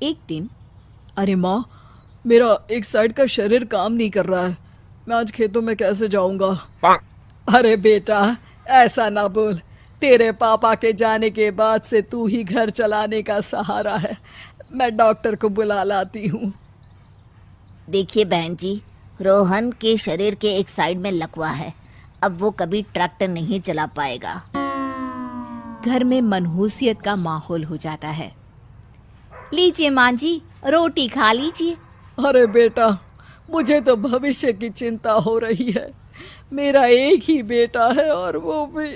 एक दिन अरे माँ, मेरा एक साइड का शरीर काम नहीं कर रहा है। मैं आज खेतों में कैसे जाऊंगा? अरे बेटा, ऐसा ना बोल। तेरे पापा के जाने के बाद से तू ही घर चलाने का सहारा है। मैं डॉक्टर को बुला लाती हूँ। देखिए बहन जी, रोहन के शरीर के एक साइड में लकवा है। अब वो कभी ट्रैक्टर नहीं चला पाएगा। घर में मनहूसियत का माहौल हो जाता है। लीजिए माँ जी, रोटी खा लीजिए। अरे बेटा, मुझे तो भविष्य की चिंता हो रही है। मेरा एक ही बेटा है और वो भी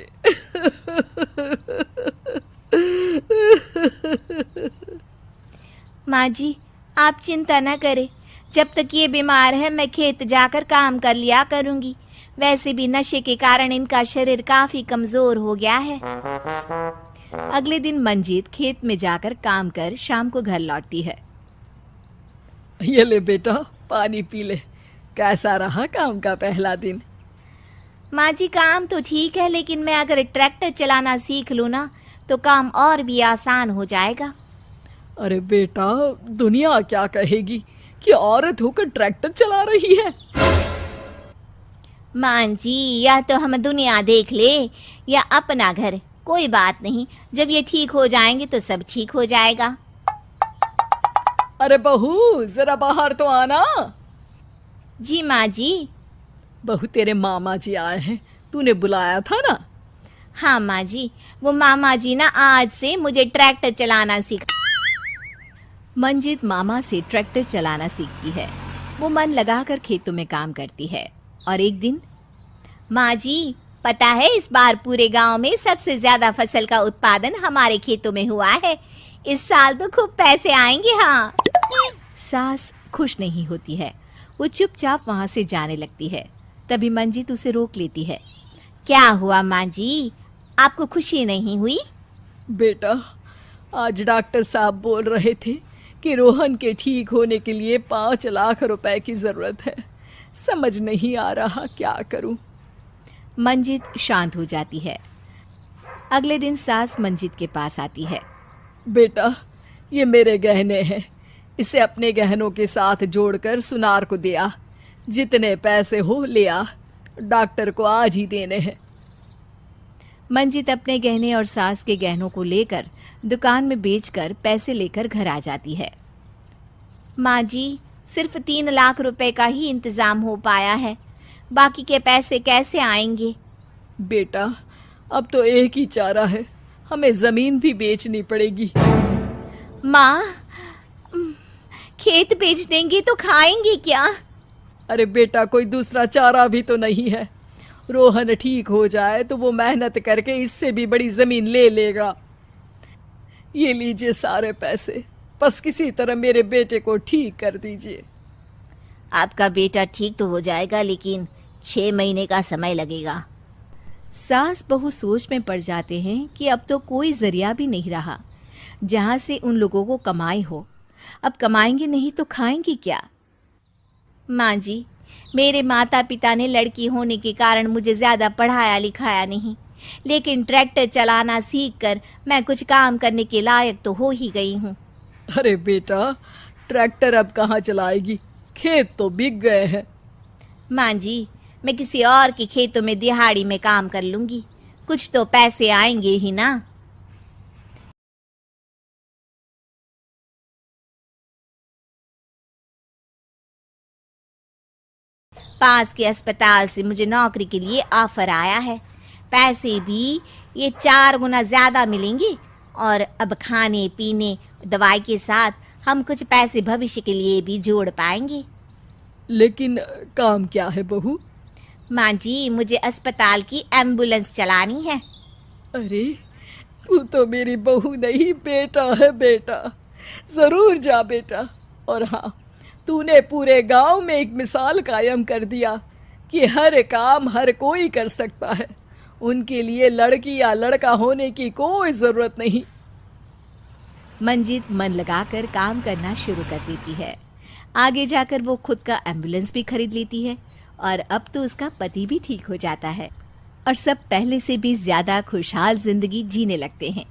माँ जी, आप चिंता न करें। जब तक ये बीमार है मैं खेत जाकर काम कर लिया करूँगी। वैसे भी नशे के कारण इनका शरीर काफ़ी कमज़ोर हो गया है। अगले दिन मंजीत खेत में जाकर काम कर शाम को घर लौटती है। ये ले बेटा, पानी पी ले। कैसा रहा काम का पहला दिन? माँ जी, काम तो ठीक है, लेकिन मैं अगर ट्रैक्टर चलाना सीख लूँ ना तो काम और भी आसान हो जाएगा। अरे बेटा, दुनिया क्या कहेगी कि औरत होकर ट्रैक्टर चला रही है। माँ जी, या तो हम दुनिया देख ले या अपना घर, कोई बात नहीं। जब ये ठीक हो जाएंगे तो सब ठीक हो जाएगा। अरे बहू, जरा बाहर तो आना। जी माँ जी। बहू, तेरे मामा जी आए हैं, तूने बुलाया था ना? हाँ माँ जी, वो मामा जी ना आज से मुझे ट्रैक्टर चलाना सीखा। मंजीत मामा से ट्रैक्टर चलाना सीखती है। वो मन लगाकर खेतों में काम करती है। और एक दिन, माँ जी, पता है इस बार पूरे गांव में सबसे ज्यादा फसल का उत्पादन हमारे खेतों में हुआ है। इस साल तो खूब पैसे आएंगे। हाँ। सास खुश नहीं होती है। वो चुपचाप वहां से जाने लगती है। तभी मंजीत उसे रोक लेती है। क्या हुआ माँ जी, आपको खुशी नहीं हुई? बेटा, आज डॉक्टर साहब बोल रहे थे कि रोहन के ठीक होने के लिए 5 लाख रुपए की ज़रूरत है। समझ नहीं आ रहा क्या करूं। मंजीत शांत हो जाती है। अगले दिन सास मंजीत के पास आती है। बेटा, ये मेरे गहने हैं। इसे अपने गहनों के साथ जोड़कर सुनार को दिया। जितने पैसे हो ले आ, डॉक्टर को आज ही देने हैं। मंजीत अपने गहने और सास के गहनों को लेकर दुकान में बेचकर पैसे लेकर घर आ जाती है। माँ जी, सिर्फ 3 लाख रुपए का ही इंतजाम हो पाया है। बाकी के पैसे कैसे आएंगे? बेटा, अब तो एक ही चारा है, हमें ज़मीन भी बेचनी पड़ेगी। माँ, खेत बेच देंगे तो खाएंगे क्या? अरे बेटा, कोई दूसरा चारा भी तो नहीं है। रोहन ठीक हो जाए तो वो मेहनत करके इससे भी बड़ी ज़मीन ले लेगा। ये लीजिए सारे पैसे, बस किसी तरह मेरे बेटे को ठीक कर दीजिए। आपका बेटा ठीक तो हो जाएगा, लेकिन 6 महीने का समय लगेगा। सास बहू सोच में पड़ जाते हैं कि अब तो कोई जरिया भी नहीं रहा जहां से उन लोगों को कमाई हो। अब कमाएंगे नहीं तो खाएंगे क्या? माँ जी, मेरे माता पिता ने लड़की होने के कारण मुझे ज़्यादा पढ़ाया लिखाया नहीं, लेकिन ट्रैक्टर चलाना सीखकर मैं कुछ काम करने के लायक तो हो ही गई हूँ। अरे बेटा, ट्रैक्टर अब कहाँ चलाएगी? खेत तो बिक गए हैं। माँ जी, मैं किसी और के खेतों में दिहाड़ी में काम कर लूँगी, कुछ तो पैसे आएंगे ही ना। पास के अस्पताल से मुझे नौकरी के लिए ऑफर आया है। पैसे भी ये 4 गुना ज़्यादा मिलेंगे और अब खाने पीने दवाई के साथ हम कुछ पैसे भविष्य के लिए भी जोड़ पाएंगे। लेकिन काम क्या है बहू? माँ जी, मुझे अस्पताल की एम्बुलेंस चलानी है। अरे, तू तो मेरी बहू नहीं, बेटा है बेटा। ज़रूर जा बेटा। और हाँ, तूने पूरे गांव में एक मिसाल कायम कर दिया कि हर काम हर कोई कर सकता है। उनके लिए लड़की या लड़का होने की कोई ज़रूरत नहीं। मंजीत मन लगाकर काम करना शुरू कर देती है। आगे जाकर वो खुद का एम्बुलेंस भी खरीद लेती है और अब तो उसका पति भी ठीक हो जाता है और सब पहले से भी ज्यादा खुशहाल जिंदगी जीने लगते हैं।